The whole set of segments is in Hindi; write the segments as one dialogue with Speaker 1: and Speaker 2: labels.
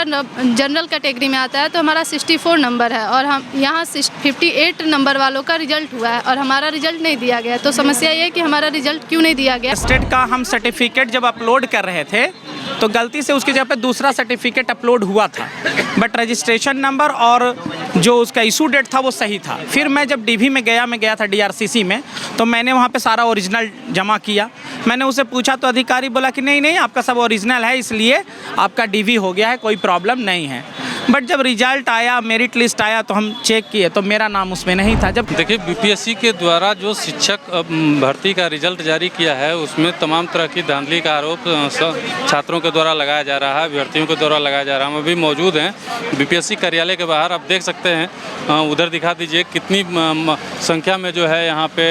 Speaker 1: हमारा जनरल कैटेगरी में आता है तो हमारा 64 नंबर है और हम यहाँ 58 नंबर वालों का रिजल्ट हुआ है और हमारा रिजल्ट नहीं दिया गया। तो समस्या ये है कि हमारा रिजल्ट क्यों नहीं दिया गया।
Speaker 2: स्टेट का हम सर्टिफिकेट जब अपलोड कर रहे थे तो गलती से उसकी जगह पे दूसरा सर्टिफिकेट अपलोड हुआ था, बट रजिस्ट्रेशन नंबर और जो उसका इशू डेट था वो सही था। फिर मैं जब डीवी में गया था डीआरसीसी में, तो मैंने वहाँ पे सारा ओरिजिनल जमा किया। मैंने उसे पूछा तो अधिकारी बोला कि नहीं आपका सब ओरिजिनल है, इसलिए आपका डीवी हो गया है, कोई प्रॉब्लम नहीं है। बट जब रिजल्ट आया, मेरिट लिस्ट आया तो हम चेक किए तो मेरा नाम उसमें नहीं था। जब
Speaker 3: देखिए बीपीएससी के द्वारा जो शिक्षक भर्ती का रिजल्ट जारी किया है उसमें तमाम तरह की धांधली का आरोप छात्रों के द्वारा लगाया जा रहा है, अभ्यर्थियों के द्वारा लगाया जा रहा है। हम अभी मौजूद हैं बीपीएससी कार्यालय के बाहर, आप देख सकते हैं, उधर दिखा दीजिए कितनी संख्या में जो है यहाँ पे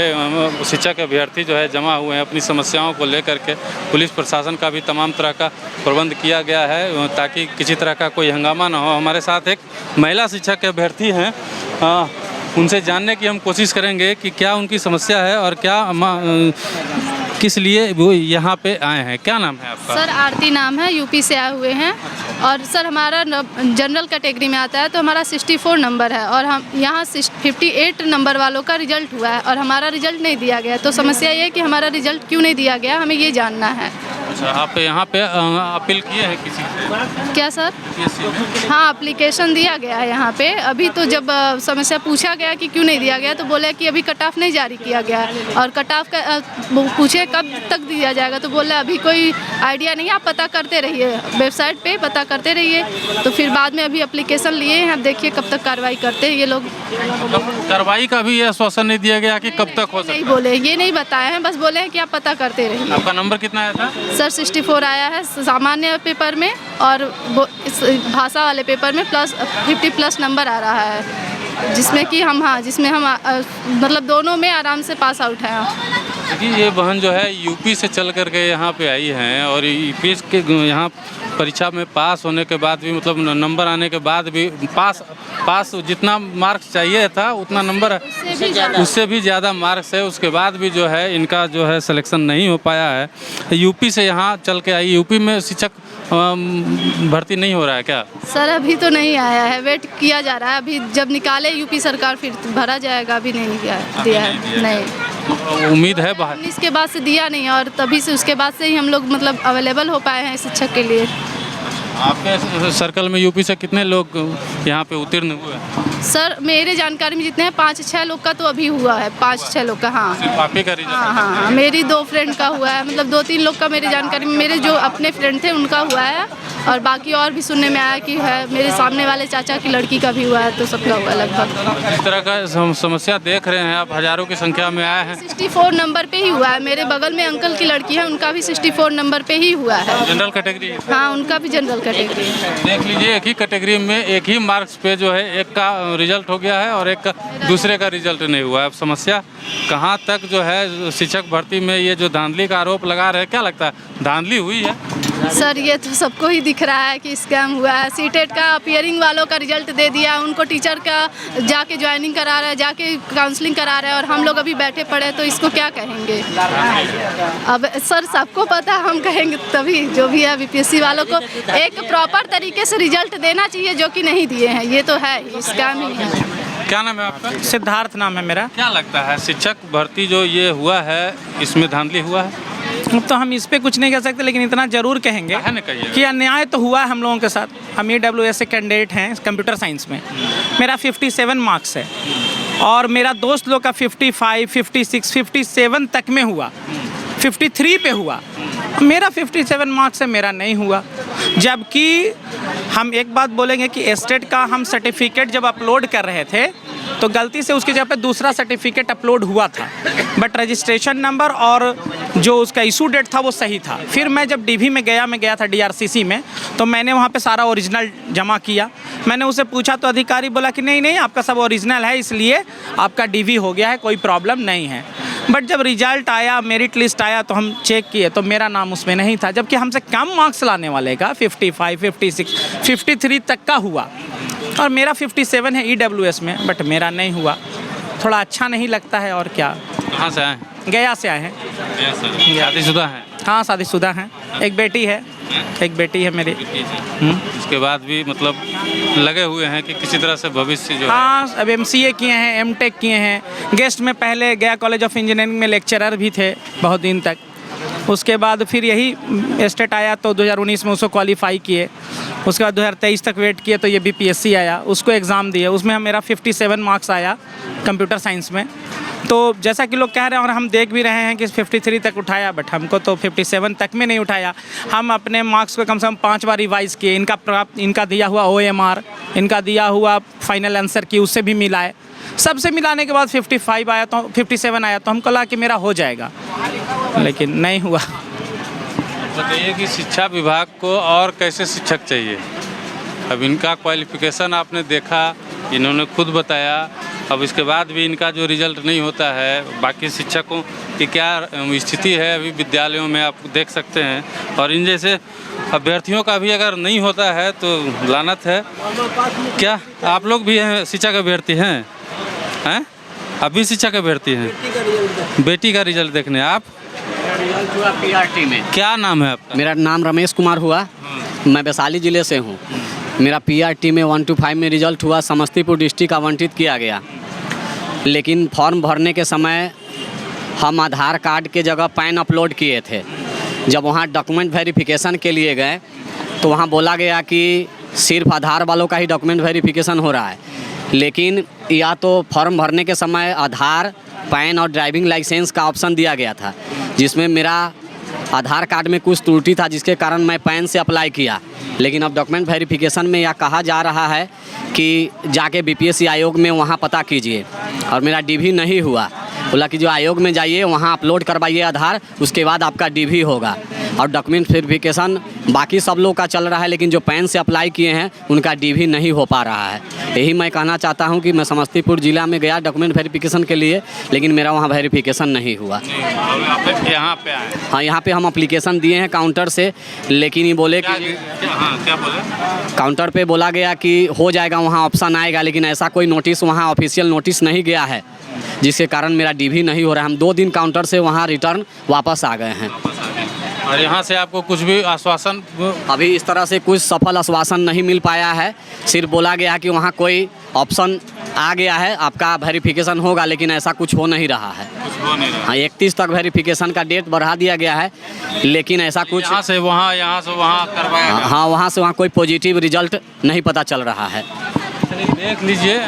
Speaker 3: शिक्षक अभ्यर्थी जो है जमा हुए हैं। अपनी समस्याओं को लेकर के पुलिस प्रशासन का भी तमाम तरह का प्रबंध किया गया है ताकि किसी तरह का कोई हंगामा ना हो। हमारे साथ एक महिला शिक्षक अभ्यर्थी हैं, उनसे जानने की हम कोशिश करेंगे कि क्या उनकी समस्या है और क्या किस लिए वो यहाँ पे आए हैं। क्या नाम है आपका?
Speaker 1: सर आरती नाम है, यूपी से आए हुए हैं। और सर हमारा जनरल कैटेगरी में आता है तो हमारा 64 नंबर है और हम यहाँ 58 नंबर वालों का रिजल्ट हुआ है और हमारा रिजल्ट नहीं दिया गया। तो समस्या ये है कि हमारा रिजल्ट क्यों नहीं दिया गया, हमें ये जानना है।
Speaker 3: अच्छा, आप यहाँ पे अपील किए हैं किसी से?
Speaker 1: क्या सर? हाँ, एप्लीकेशन दिया गया है यहाँ पे। अभी तो जब समस्या पूछा गया कि क्यों नहीं दिया गया तो बोले कि अभी कट ऑफ नहीं जारी किया गया है और कट ऑफ का पूछे कब तक दिया जाएगा तो बोले अभी कोई आइडिया नहीं, आप पता करते रहिए, वेबसाइट पे पता करते रहिए। तो फिर बाद में अभी एप्लीकेशन लिए हैं, अब देखिए कब तक कार्रवाई करते हैं ये लोग।
Speaker 3: कार्रवाई का भी ये आश्वासन नहीं दिया गया कि कब तक हो सकता है?
Speaker 1: नहीं बोले, ये नहीं बताए हैं, बस बोले हैं कि आप पता करते रहिए।
Speaker 3: आपका नंबर कितना आया था?
Speaker 1: सर 64 आया है सामान्य पेपर में और भाषा वाले पेपर में प्लस 50+ नंबर आ रहा है, जिसमें कि हम मतलब दोनों में आराम से पास आउट हैं।
Speaker 3: देखिए ये बहन जो है यूपी से चल करके यहाँ पे आई हैं और यूपी के यहाँ परीक्षा में पास होने के बाद भी, मतलब नंबर आने के बाद भी पास जितना मार्क्स चाहिए था उतना नंबर उससे भी ज़्यादा मार्क्स है, उसके बाद भी जो है इनका जो है सिलेक्शन नहीं हो पाया है। यूपी से यहाँ चल के आई, यूपी में शिक्षक भर्ती नहीं हो रहा है क्या?
Speaker 1: सर अभी तो नहीं आया है, वेट किया जा रहा है। अभी जब निकाले यूपी सरकार फिर भरा जाएगा, अभी नहीं दिया है। नहीं,
Speaker 3: उम्मीद है बाहर
Speaker 1: 19 के बाद से दिया नहीं और तभी से उसके बाद से ही हम लोग मतलब अवेलेबल हो पाए हैं शिक्षक के लिए।
Speaker 3: आपके सर्कल में यूपी से कितने लोग यहाँ पे उत्तीर्ण हुए?
Speaker 1: सर मेरे जानकारी में जितने हैं 5-6 लोग का तो अभी हुआ है, 5-6 लोग का। हाँ,
Speaker 3: आप ही का रिजल्ट?
Speaker 1: हाँ, मेरी 2 फ्रेंड का हुआ है, मतलब 2-3 लोग का मेरी जानकारी में, मेरे जो अपने फ्रेंड थे उनका हुआ है और बाकी और भी सुनने में आया कि है मेरे सामने वाले चाचा की लड़की का भी हुआ है, तो सबका हुआ लगभग।
Speaker 3: इस तरह का समस्या देख रहे हैं आप, हजारों की संख्या में आए हैं।
Speaker 1: 64 नंबर पे ही हुआ है, मेरे बगल में अंकल की लड़की है, उनका भी 64 नंबर पे ही हुआ है।
Speaker 3: General category?
Speaker 1: हाँ, उनका भी जनरल कैटेगरी है।
Speaker 3: देख लीजिए एक ही कैटेगरी में एक ही मार्क्स पे जो है एक का रिजल्ट हो गया है और एक का दूसरे का रिजल्ट नहीं हुआ है। अब समस्या कहाँ तक जो है शिक्षक भर्ती में ये जो धांधली का आरोप लगा रहे हैं, क्या लगता है धांधली हुई है?
Speaker 1: सर ये तो सबको ही दिख रहा है कि स्कैम हुआ है। सीटेट का अपीयरिंग वालों का रिजल्ट दे दिया, उनको टीचर का जाके ज्वाइनिंग करा रहा है, जाके काउंसलिंग करा रहा है और हम लोग अभी बैठे पड़े, तो इसको क्या कहेंगे? अब सर सबको पता, हम कहेंगे तभी जो भी है। बीपीएससी वालों को एक प्रॉपर तरीके से रिजल्ट देना चाहिए, जो कि नहीं दिए हैं, ये तो है स्कैम ही है।
Speaker 3: क्या नाम है आपका?
Speaker 2: सिद्धार्थ नाम है मेरा।
Speaker 3: क्या लगता है शिक्षक भर्ती जो ये हुआ है इसमें धांधली हुआ है?
Speaker 2: तो हम इस पे कुछ नहीं कह सकते, लेकिन इतना जरूर कहेंगे कि अन्याय तो हुआ है हम लोगों के साथ। हम EWS से कैंडिडेट हैं कंप्यूटर साइंस में, मेरा 57 मार्क्स है और मेरा दोस्त लोग का 55, 56, 57 तक में हुआ, 53 पे हुआ। मेरा 57 मार्क्स है, मेरा नहीं हुआ। जबकि हम एक बात बोलेंगे कि स्टेट का हम सर्टिफिकेट जब अपलोड कर रहे थे तो गलती से उसकी जगह पे दूसरा सर्टिफिकेट अपलोड हुआ था, बट रजिस्ट्रेशन नंबर और जो उसका इशू डेट था वो सही था। फिर मैं जब डीवी में गया था डीआरसीसी में, तो मैंने वहाँ पे सारा ओरिजिनल जमा किया। मैंने उसे पूछा तो अधिकारी बोला कि नहीं आपका सब ओरिजिनल है, इसलिए आपका डीवी हो गया है, कोई प्रॉब्लम नहीं है। बट जब रिजल्ट आया, मेरिट लिस्ट आया तो हम चेक किए तो मेरा नाम उसमें नहीं था, जबकि हमसे कम मार्क्स लाने वाले का 55, 56, 53 तक का हुआ और मेरा 57 है EWS में, बट मेरा नहीं हुआ। थोड़ा अच्छा नहीं लगता है और क्या।
Speaker 3: कहाँ से आए?
Speaker 2: गया से आए हैं।
Speaker 3: शादीशुदा हैं?
Speaker 2: हाँ शादीशुदा हैं, एक बेटी है मेरी।
Speaker 3: इसके बाद भी मतलब लगे हुए हैं कि किसी तरह से भविष्य जो
Speaker 2: हाँ अब MCA किए हैं, MTech किए हैं, गेस्ट में पहले गया कॉलेज ऑफ इंजीनियरिंग में लेक्चरर भी थे बहुत दिन तक। उसके बाद फिर यही स्टेट आया तो 2019 में उसको क्वालिफाई किए। उसके बाद 2023 तक वेट किए तो ये BPSC आया, उसको एग्ज़ाम दिए, उसमें मेरा 57 मार्क्स आया कंप्यूटर साइंस में। तो जैसा कि लोग कह रहे हैं और हम देख भी रहे हैं कि 53 तक उठाया, बट हमको तो 57 तक में नहीं उठाया। हम अपने मार्क्स को कम से कम 5 बार रिवाइज़ किए, इनका दिया हुआ OMR, इनका दिया हुआ फाइनल आंसर की, उससे भी मिलाए, सबसे मिलाने के बाद 57 आया तो हमको लगा कि मेरा हो जाएगा, लेकिन नहीं हुआ।
Speaker 3: बताइए कि शिक्षा विभाग को और कैसे शिक्षक चाहिए? अब इनका क्वालिफिकेशन आपने देखा, इन्होंने खुद बताया, अब इसके बाद भी इनका जो रिजल्ट नहीं होता है, बाकी शिक्षकों की क्या स्थिति है अभी विद्यालयों में आप देख सकते हैं। और इन जैसे अभ्यर्थियों का भी अगर नहीं होता है तो लानत है। क्या आप लोग भी हैं शिक्षक अभ्यर्थी हैं? अभी शिक्षक अभ्यर्थी हैं? बेटी का रिजल्ट देखने आप?
Speaker 4: रिजल्ट हुआ PRT में।
Speaker 3: क्या नाम है आपका?
Speaker 4: मेरा नाम रमेश कुमार हुआ, मैं वैशाली ज़िले से हूँ। मेरा PRT में 1 to 5 में रिजल्ट हुआ, समस्तीपुर डिस्ट्रिक्ट आवंटित किया गया। लेकिन फॉर्म भरने के समय हम आधार कार्ड के जगह पैन अपलोड किए थे। जब वहाँ डॉक्यूमेंट वेरिफिकेशन के लिए गए तो वहाँ बोला गया कि सिर्फ आधार वालों का ही डॉक्यूमेंट वेरिफिकेशन हो रहा है, लेकिन या तो फॉर्म भरने के समय आधार, पैन और ड्राइविंग लाइसेंस का ऑप्शन दिया गया था, जिसमें मेरा आधार कार्ड में कुछ त्रुटि था, जिसके कारण मैं पैन से अप्लाई किया। लेकिन अब डॉक्यूमेंट वेरिफिकेशन में यह कहा जा रहा है कि जाके BPSC आयोग में वहाँ पता कीजिए, और मेरा DV नहीं हुआ। बोला कि जो आयोग में जाइए वहाँ अपलोड करवाइए आधार, उसके बाद आपका DV होगा। और डॉक्यूमेंट वेरिफिकेशन बाकी सब लोग का चल रहा है, लेकिन जो पैन से अप्लाई किए हैं उनका DV नहीं हो पा रहा है। यही मैं कहना चाहता हूं कि मैं समस्तीपुर ज़िला में गया डॉक्यूमेंट वेरिफिकेशन के लिए, लेकिन मेरा वहां वेरिफिकेशन नहीं हुआ।
Speaker 3: यहाँ पे आए?
Speaker 4: हाँ, यहाँ पे हम अप्लीकेशन दिए हैं काउंटर से, लेकिन ये बोले कि
Speaker 3: क्या बोले?
Speaker 4: काउंटर पे बोला गया कि हो जाएगा, वहाँ ऑप्शन आएगा, लेकिन ऐसा कोई नोटिस वहाँ ऑफिशियल नोटिस नहीं गया है, जिसके कारण मेरा DV नहीं हो रहा है। हम 2 दिन काउंटर से वहाँ रिटर्न वापस आ गए हैं।
Speaker 3: और यहाँ से आपको कुछ भी आश्वासन?
Speaker 4: अभी इस तरह से कुछ सफल आश्वासन नहीं मिल पाया है। सिर्फ बोला गया है कि वहाँ कोई ऑप्शन आ गया है, आपका वेरिफिकेशन होगा, लेकिन ऐसा कुछ हो नहीं रहा है। हाँ, 31 तक वेरिफिकेशन का डेट बढ़ा दिया गया है, लेकिन ऐसा कुछ
Speaker 3: यहाँ से वहाँ करवाया गया।
Speaker 4: हाँ, वहाँ से वहाँ कोई पॉजिटिव रिजल्ट नहीं पता चल रहा है।
Speaker 3: देख लीजिए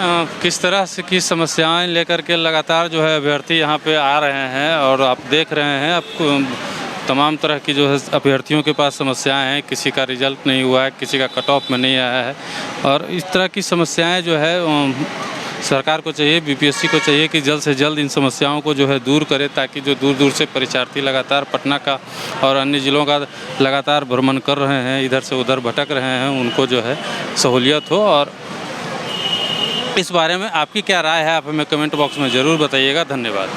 Speaker 3: किस तरह से की समस्याएं लेकर के लगातार जो है अभ्यर्थी यहाँ पे आ रहे हैं, और आप देख रहे हैं आपको तमाम तरह की जो है अभ्यर्थियों के पास समस्याएं हैं। किसी का रिजल्ट नहीं हुआ है, किसी का कट ऑफ में नहीं आया है, और इस तरह की समस्याएं जो है सरकार को चाहिए, BPSC को चाहिए कि जल्द से जल्द इन समस्याओं को जो है दूर करे, ताकि जो दूर दूर से परीक्षार्थी लगातार पटना का और अन्य ज़िलों का लगातार भ्रमण कर रहे हैं, इधर से उधर भटक रहे हैं, उनको जो है सहूलियत हो। और इस बारे में आपकी क्या राय है, आप हमें कमेंट बॉक्स में ज़रूर बताइएगा। धन्यवाद।